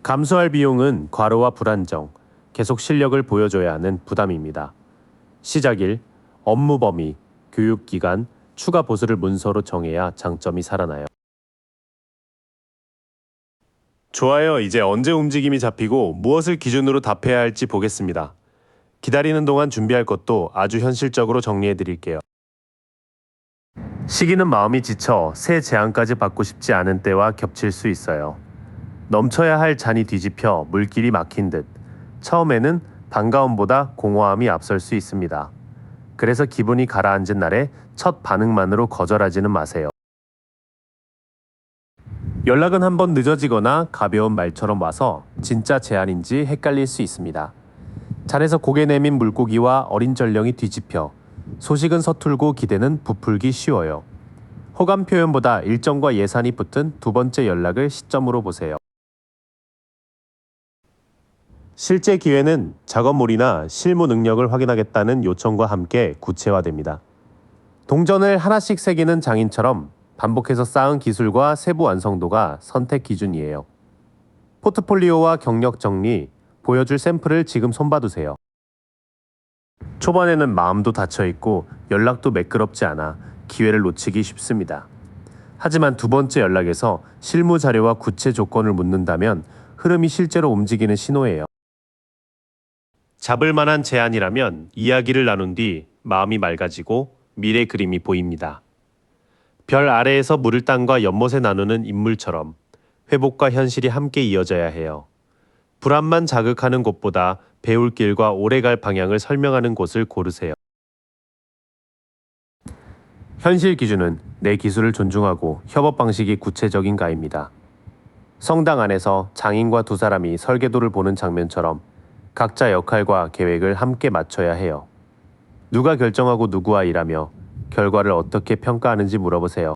S1: 감수할 비용은 과로와 불안정, 계속 실력을 보여줘야 하는 부담입니다. 시작일, 업무 범위, 교육 기간, 추가 보수를 문서로 정해야 장점이 살아나요. 좋아요. 이제 언제 움직임이 잡히고 무엇을 기준으로 답해야 할지 보겠습니다. 기다리는 동안 준비할 것도 아주 현실적으로 정리해 드릴게요. 시기는 마음이 지쳐 새 제안까지 받고 싶지 않은 때와 겹칠 수 있어요. 넘쳐야 할 잔이 뒤집혀 물길이 막힌 듯 처음에는 반가움보다 공허함이 앞설 수 있습니다. 그래서 기분이 가라앉은 날에 첫 반응만으로 거절하지는 마세요. 연락은 한번 늦어지거나 가벼운 말처럼 와서 진짜 제안인지 헷갈릴 수 있습니다. 잔에서 고개 내민 물고기와 어린 전령이 뒤집혀 소식은 서툴고 기대는 부풀기 쉬워요. 호감 표현보다 일정과 예산이 붙은 두 번째 연락을 시점으로 보세요. 실제 기회는 작업물이나 실무 능력을 확인하겠다는 요청과 함께 구체화됩니다. 동전을 하나씩 새기는 장인처럼 반복해서 쌓은 기술과 세부 완성도가 선택 기준이에요. 포트폴리오와 경력 정리, 보여줄 샘플을 지금 손봐두세요. 초반에는 마음도 닫혀있고 연락도 매끄럽지 않아 기회를 놓치기 쉽습니다. 하지만 두 번째 연락에서 실무 자료와 구체 조건을 묻는다면 흐름이 실제로 움직이는 신호예요. 잡을 만한 제안이라면 이야기를 나눈 뒤 마음이 맑아지고 미래 그림이 보입니다. 별 아래에서 물을 땅과 연못에 나누는 인물처럼 회복과 현실이 함께 이어져야 해요. 불안만 자극하는 곳보다 배울 길과 오래갈 방향을 설명하는 곳을 고르세요. 현실 기준은 내 기술을 존중하고 협업 방식이 구체적인가입니다. 성당 안에서 장인과 두 사람이 설계도를 보는 장면처럼 각자 역할과 계획을 함께 맞춰야 해요. 누가 결정하고 누구와 일하며 결과를 어떻게 평가하는지 물어보세요.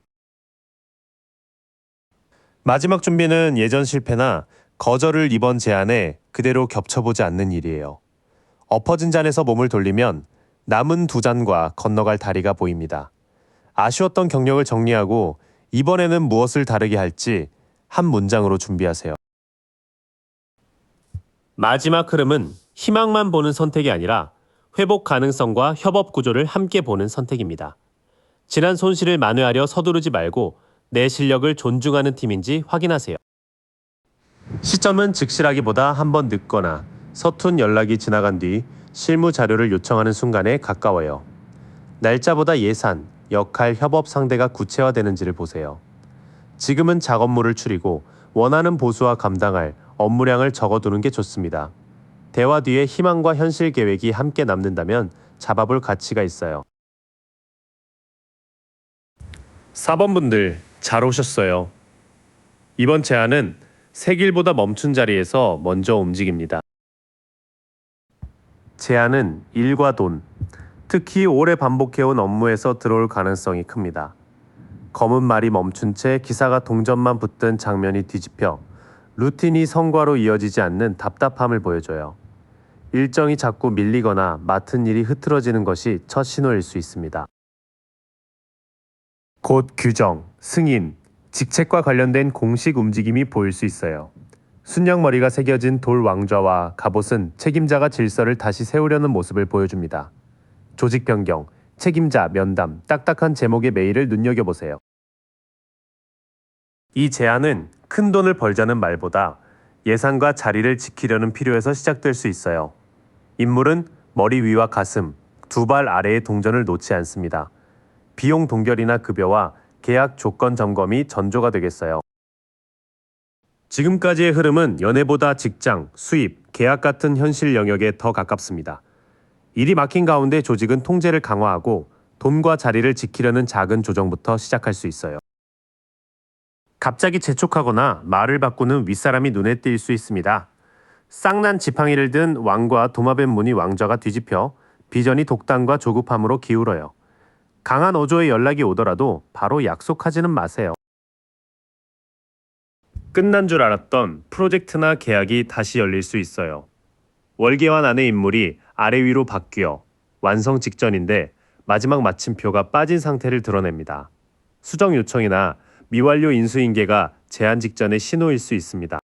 S1: 마지막 준비는 예전 실패나 거절을 이번 제안에 그대로 겹쳐보지 않는 일이에요. 엎어진 잔에서 몸을 돌리면 남은 두 잔과 건너갈 다리가 보입니다. 아쉬웠던 경력을 정리하고 이번에는 무엇을 다르게 할지 한 문장으로 준비하세요. 마지막 흐름은 희망만 보는 선택이 아니라 회복 가능성과 협업 구조를 함께 보는 선택입니다. 지난 손실을 만회하려 서두르지 말고 내 실력을 존중하는 팀인지 확인하세요. 시점은 즉시라기보다 한번 늦거나 서툰 연락이 지나간 뒤 실무 자료를 요청하는 순간에 가까워요. 날짜보다 예산, 역할, 협업 상대가 구체화되는지를 보세요. 지금은 작업물을 추리고 원하는 보수와 감당할 업무량을 적어두는 게 좋습니다. 대화 뒤에 희망과 현실 계획이 함께 남는다면 잡아볼 가치가 있어요. 4번 분들 잘 오셨어요. 이번 제안은 새 길보다 멈춘 자리에서 먼저 움직입니다. 제안은 일과 돈, 특히 오래 반복해온 업무에서 들어올 가능성이 큽니다. 검은 말이 멈춘 채 기사가 동전만 붙든 장면이 뒤집혀 루틴이 성과로 이어지지 않는 답답함을 보여줘요. 일정이 자꾸 밀리거나 맡은 일이 흐트러지는 것이 첫 신호일 수 있습니다. 곧 규정, 승인, 직책과 관련된 공식 움직임이 보일 수 있어요. 순양머리가 새겨진 돌 왕좌와 갑옷은 책임자가 질서를 다시 세우려는 모습을 보여줍니다. 조직 변경, 책임자 면담, 딱딱한 제목의 메일을 눈여겨보세요. 이 제안은 큰 돈을 벌자는 말보다 예산과 자리를 지키려는 필요에서 시작될 수 있어요. 인물은 머리 위와 가슴, 두 발 아래의 동전을 놓지 않습니다. 비용 동결이나 급여와 계약 조건 점검이 전조가 되겠어요. 지금까지의 흐름은 연애보다 직장, 수입, 계약 같은 현실 영역에 더 가깝습니다. 일이 막힌 가운데 조직은 통제를 강화하고 돈과 자리를 지키려는 작은 조정부터 시작할 수 있어요. 갑자기 재촉하거나 말을 바꾸는 윗사람이 눈에 띌 수 있습니다. 쌍난 지팡이를 든 왕과 도마뱀 무늬 왕좌가 뒤집혀 비전이 독단과 조급함으로 기울어요. 강한 어조의 연락이 오더라도 바로 약속하지는 마세요. 끝난 줄 알았던 프로젝트나 계약이 다시 열릴 수 있어요. 월계환 안의 인물이 아래 위로 바뀌어 완성 직전인데 마지막 마침표가 빠진 상태를 드러냅니다. 수정 요청이나 미완료 인수인계가 제한 직전의 신호일 수 있습니다.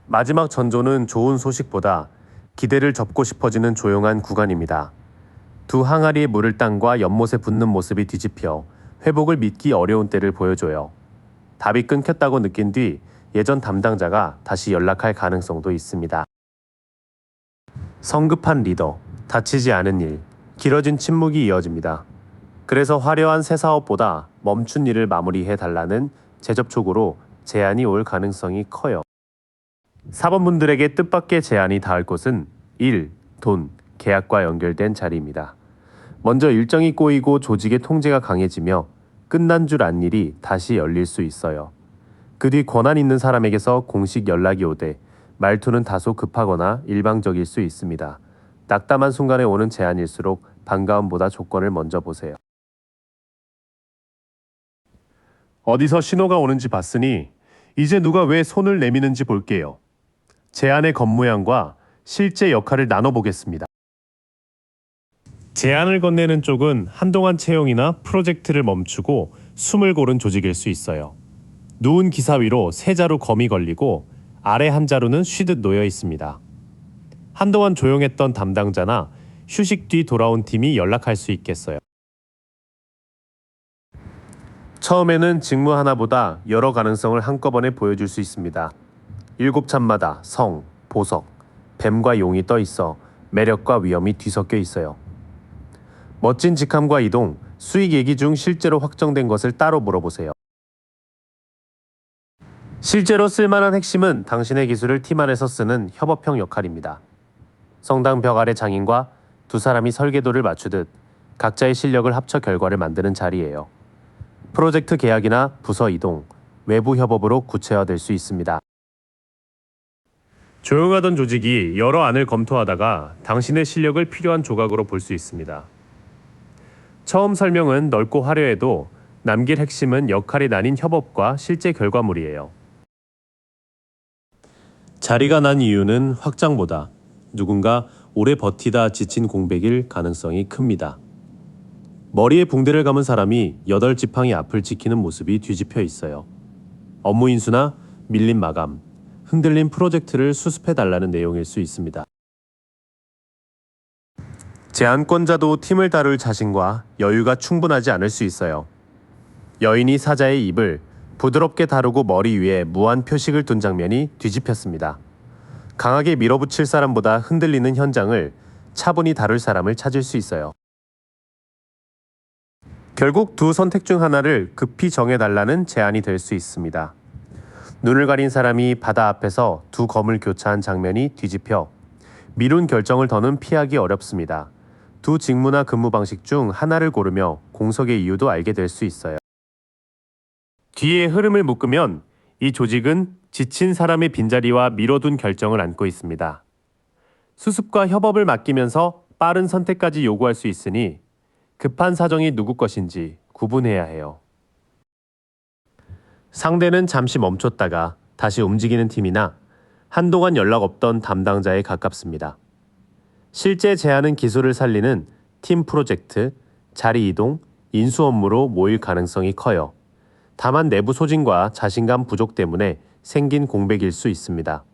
S1: 마지막 전조는 좋은 소식보다 기대를 접고 싶어지는 조용한 구간입니다. 두 항아리의 물을 땅과 연못에 붙는 모습이 뒤집혀 회복을 믿기 어려운 때를 보여줘요. 답이 끊겼다고 느낀 뒤 예전 담당자가 다시 연락할 가능성도 있습니다. 성급한 리더, 다치지 않은 일, 길어진 침묵이 이어집니다. 그래서 화려한 새 사업보다 멈춘 일을 마무리해 달라는 재접촉으로 제안이 올 가능성이 커요. 사범분들에게 뜻밖의 제안이 닿을 곳은 일, 돈, 계약과 연결된 자리입니다. 먼저 일정이 꼬이고 조직의 통제가 강해지며 끝난 줄 안 일이 다시 열릴 수 있어요. 그 뒤 권한 있는 사람에게서 공식 연락이 오되 말투는 다소 급하거나 일방적일 수 있습니다. 낙담한 순간에 오는 제안일수록 반가움보다 조건을 먼저 보세요. 어디서 신호가 오는지 봤으니 이제 누가 왜 손을 내미는지 볼게요. 제안의 겉모양과 실제 역할을 나눠보겠습니다. 제안을 건네는 쪽은 한동안 채용이나 프로젝트를 멈추고 숨을 고른 조직일 수 있어요. 누운 기사 위로 세 자루 검이 걸리고 아래 한 자루는 쉬듯 놓여 있습니다. 한동안 조용했던 담당자나 휴식 뒤 돌아온 팀이 연락할 수 있겠어요. 처음에는 직무 하나보다 여러 가능성을 한꺼번에 보여줄 수 있습니다. 7참마다 성, 보석, 뱀과 용이 떠 있어 매력과 위험이 뒤섞여 있어요. 멋진 직함과 이동, 수익 얘기 중 실제로 확정된 것을 따로 물어보세요. 실제로 쓸만한 핵심은 당신의 기술을 팀 안에서 쓰는 협업형 역할입니다. 성당 벽 아래 장인과 두 사람이 설계도를 맞추듯 각자의 실력을 합쳐 결과를 만드는 자리예요. 프로젝트 계약이나 부서 이동, 외부 협업으로 구체화될 수 있습니다. 조용하던 조직이 여러 안을 검토하다가 당신의 실력을 필요한 조각으로 볼 수 있습니다. 처음 설명은 넓고 화려해도 남길 핵심은 역할이 나뉜 협업과 실제 결과물이에요. 자리가 난 이유는 확장보다 누군가 오래 버티다 지친 공백일 가능성이 큽니다. 머리에 붕대를 감은 사람이 8지팡이 앞을 지키는 모습이 뒤집혀 있어요. 업무 인수나 밀린 마감, 흔들린 프로젝트를 수습해달라는 내용일 수 있습니다. 제안권자도 팀을 다룰 자신과 여유가 충분하지 않을 수 있어요. 여인이 사자의 입을 부드럽게 다루고 머리 위에 무한 표식을 둔 장면이 뒤집혔습니다. 강하게 밀어붙일 사람보다 흔들리는 현장을 차분히 다룰 사람을 찾을 수 있어요. 결국 두 선택 중 하나를 급히 정해달라는 제안이 될 수 있습니다. 눈을 가린 사람이 바다 앞에서 두 검을 교차한 장면이 뒤집혀 미룬 결정을 더는 피하기 어렵습니다. 두 직무나 근무 방식 중 하나를 고르며 공석의 이유도 알게 될 수 있어요. 뒤에 흐름을 묶으면 이 조직은 지친 사람의 빈자리와 미뤄둔 결정을 안고 있습니다. 수습과 협업을 맡기면서 빠른 선택까지 요구할 수 있으니 급한 사정이 누구 것인지 구분해야 해요. 상대는 잠시 멈췄다가 다시 움직이는 팀이나 한동안 연락 없던 담당자에 가깝습니다. 실제 제안은 기술을 살리는 팀 프로젝트, 자리 이동, 인수 업무로 모일 가능성이 커요. 다만 내부 소진과 자신감 부족 때문에 생긴 공백일 수 있습니다.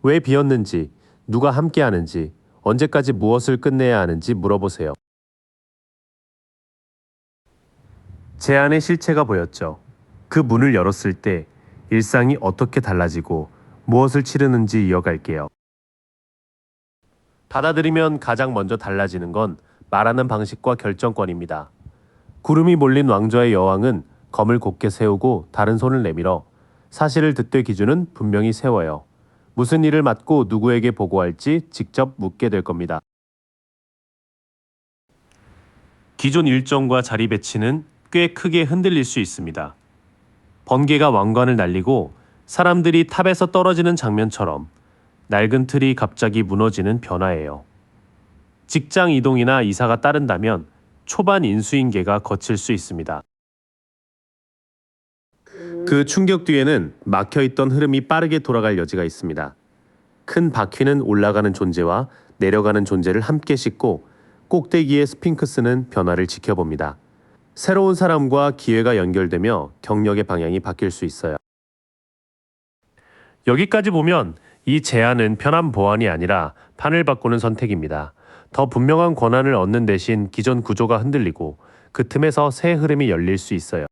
S1: 왜 비었는지, 누가 함께하는지, 언제까지 무엇을 끝내야 하는지 물어보세요. 제안의 실체가 보였죠. 그 문을 열었을 때 일상이 어떻게 달라지고 무엇을 치르는지 이어갈게요. 받아들이면 가장 먼저 달라지는 건 말하는 방식과 결정권입니다. 구름이 몰린 왕좌의 여왕은 검을 곧게 세우고 다른 손을 내밀어 사실을 듣되 기준은 분명히 세워요. 무슨 일을 맡고 누구에게 보고할지 직접 묻게 될 겁니다. 기존 일정과 자리 배치는 꽤 크게 흔들릴 수 있습니다. 번개가 왕관을 날리고 사람들이 탑에서 떨어지는 장면처럼 낡은 틀이 갑자기 무너지는 변화예요. 직장 이동이나 이사가 따른다면 초반 인수인계가 거칠 수 있습니다. 그 충격 뒤에는 막혀있던 흐름이 빠르게 돌아갈 여지가 있습니다. 큰 바퀴는 올라가는 존재와 내려가는 존재를 함께 싣고 꼭대기의 스핑크스는 변화를 지켜봅니다. 새로운 사람과 기회가 연결되며 경력의 방향이 바뀔 수 있어요. 여기까지 보면 이 제안은 편한 보완이 아니라 판을 바꾸는 선택입니다. 더 분명한 권한을 얻는 대신 기존 구조가 흔들리고 그 틈에서 새 흐름이 열릴 수 있어요.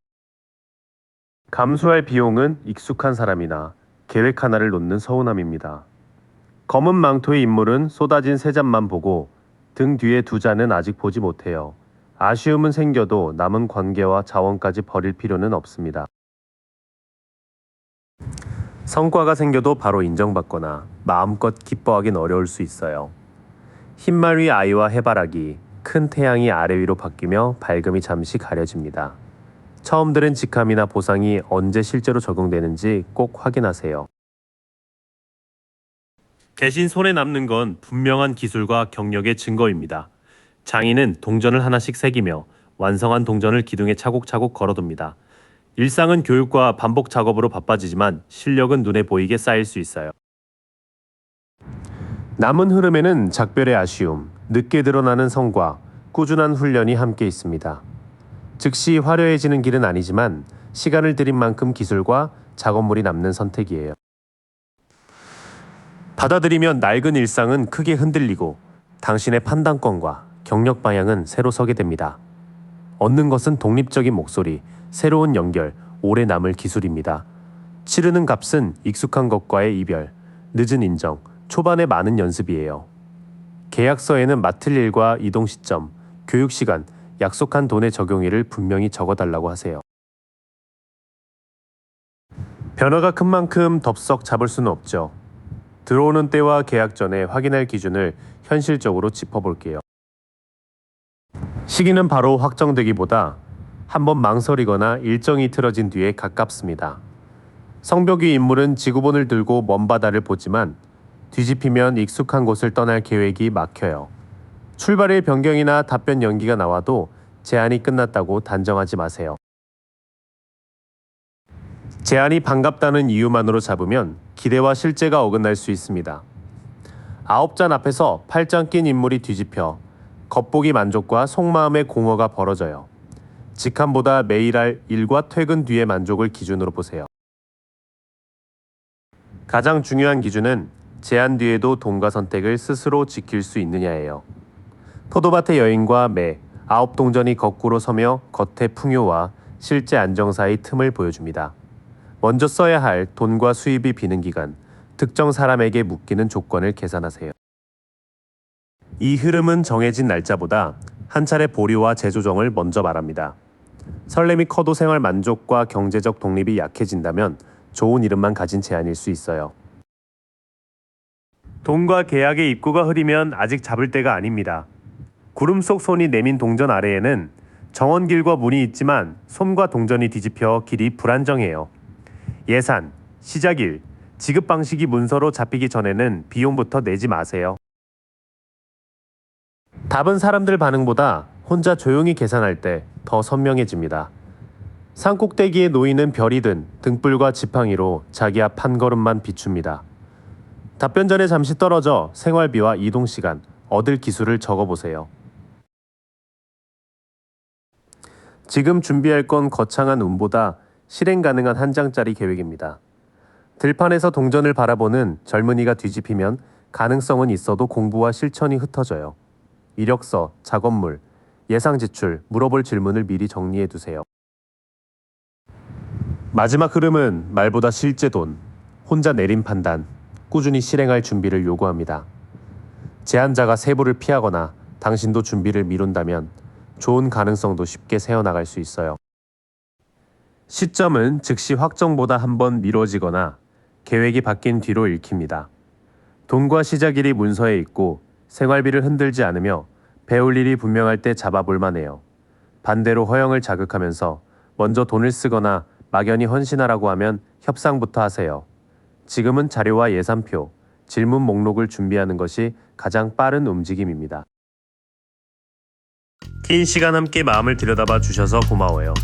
S1: 감수할 비용은 익숙한 사람이나 계획 하나를 놓는 서운함입니다. 검은 망토의 인물은 쏟아진 세 잔만 보고 등 뒤에 두 잔은 아직 보지 못해요. 아쉬움은 생겨도 남은 관계와 자원까지 버릴 필요는 없습니다. 성과가 생겨도 바로 인정받거나 마음껏 기뻐하긴 어려울 수 있어요. 흰말 위 아이와 해바라기, 큰 태양이 아래 위로 바뀌며 밝음이 잠시 가려집니다. 처음 들은 직함이나 보상이 언제 실제로 적용되는지 꼭 확인하세요. 대신 손에 남는 건 분명한 기술과 경력의 증거입니다. 장인은 동전을 하나씩 새기며 완성한 동전을 기둥에 차곡차곡 걸어둡니다. 일상은 교육과 반복 작업으로 바빠지지만 실력은 눈에 보이게 쌓일 수 있어요. 남은 흐름에는 작별의 아쉬움, 늦게 드러나는 성과, 꾸준한 훈련이 함께 있습니다. 즉시 화려해지는 길은 아니지만 시간을 들인 만큼 기술과 작업물이 남는 선택이에요. 받아들이면 낡은 일상은 크게 흔들리고 당신의 판단권과 경력 방향은 새로 서게 됩니다. 얻는 것은 독립적인 목소리, 새로운 연결, 오래 남을 기술입니다. 치르는 값은 익숙한 것과의 이별, 늦은 인정, 초반의 많은 연습이에요. 계약서에는 맡을 일과 이동 시점, 교육 시간, 약속한 돈의 적용일을 분명히 적어달라고 하세요. 변화가 큰 만큼 덥석 잡을 수는 없죠. 들어오는 때와 계약 전에 확인할 기준을 현실적으로 짚어볼게요. 시기는 바로 확정되기보다 한번 망설이거나 일정이 틀어진 뒤에 가깝습니다. 성벽위 인물은 지구본을 들고 먼 바다를 보지만 뒤집히면 익숙한 곳을 떠날 계획이 막혀요. 출발일 변경이나 답변 연기가 나와도 제안이 끝났다고 단정하지 마세요. 제안이 반갑다는 이유만으로 잡으면 기대와 실제가 어긋날 수 있습니다. 9잔 앞에서 8잔 낀 인물이 뒤집혀 겉보기 만족과 속마음의 공허가 벌어져요. 직함보다 매일 할 일과 퇴근 뒤의 만족을 기준으로 보세요. 가장 중요한 기준은 제안 뒤에도 돈과 선택을 스스로 지킬 수 있느냐예요. 포도밭의 여인과 매, 9동전이 거꾸로 서며 겉의 풍요와 실제 안정 사이 틈을 보여줍니다. 먼저 써야 할 돈과 수입이 비는 기간, 특정 사람에게 묶이는 조건을 계산하세요. 이 흐름은 정해진 날짜보다 한 차례 보류와 재조정을 먼저 말합니다. 설렘이 커도 생활 만족과 경제적 독립이 약해진다면 좋은 이름만 가진 제안일 수 있어요. 돈과 계약의 입구가 흐리면 아직 잡을 때가 아닙니다. 구름 속 손이 내민 동전 아래에는 정원길과 문이 있지만 솜과 동전이 뒤집혀 길이 불안정해요. 예산, 시작일, 지급 방식이 문서로 잡히기 전에는 비용부터 내지 마세요. 답은 사람들 반응보다 혼자 조용히 계산할 때 더 선명해집니다. 산꼭대기에 놓이는 별이 든 등불과 지팡이로 자기 앞 한 걸음만 비춥니다. 답변 전에 잠시 떨어져 생활비와 이동시간, 얻을 기술을 적어보세요. 지금 준비할 건 거창한 운보다 실행 가능한 한 장짜리 계획입니다. 들판에서 동전을 바라보는 젊은이가 뒤집히면 가능성은 있어도 공부와 실천이 흩어져요. 이력서, 작업물, 예상 지출, 물어볼 질문을 미리 정리해 두세요. 마지막 흐름은 말보다 실제 돈, 혼자 내린 판단, 꾸준히 실행할 준비를 요구합니다. 제안자가 세부를 피하거나 당신도 준비를 미룬다면 좋은 가능성도 쉽게 새어나갈 수 있어요. 시점은 즉시 확정보다 한번 미뤄지거나 계획이 바뀐 뒤로 읽힙니다. 돈과 시작일이 문서에 있고 생활비를 흔들지 않으며 배울 일이 분명할 때 잡아볼 만해요. 반대로 허영을 자극하면서 먼저 돈을 쓰거나 막연히 헌신하라고 하면 협상부터 하세요. 지금은 자료와 예산표, 질문 목록을 준비하는 것이 가장 빠른 움직임입니다. 긴 시간 함께 마음을 들여다봐 주셔서 고마워요.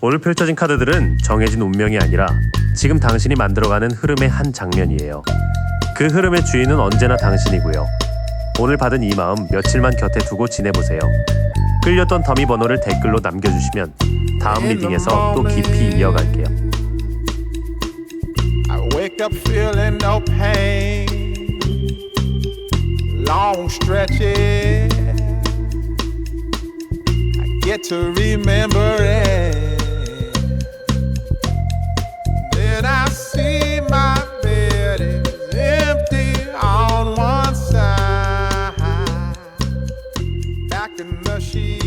S1: 오늘 펼쳐진 카드들은 정해진 운명이 아니라 지금 당신이 만들어가는 흐름의 한 장면이에요. 그 흐름의 주인은 언제나 당신이고요. 오늘 받은 이 마음 며칠만 곁에 두고 지내보세요. 끌렸던 더미 번호를 댓글로 남겨주시면 다음 리딩에서 또 깊이 이어갈게요.
S2: I wake up feeling no pain. Long stretches. I get to remember it. Then I see my bed is empty on one side. Back in the sheet.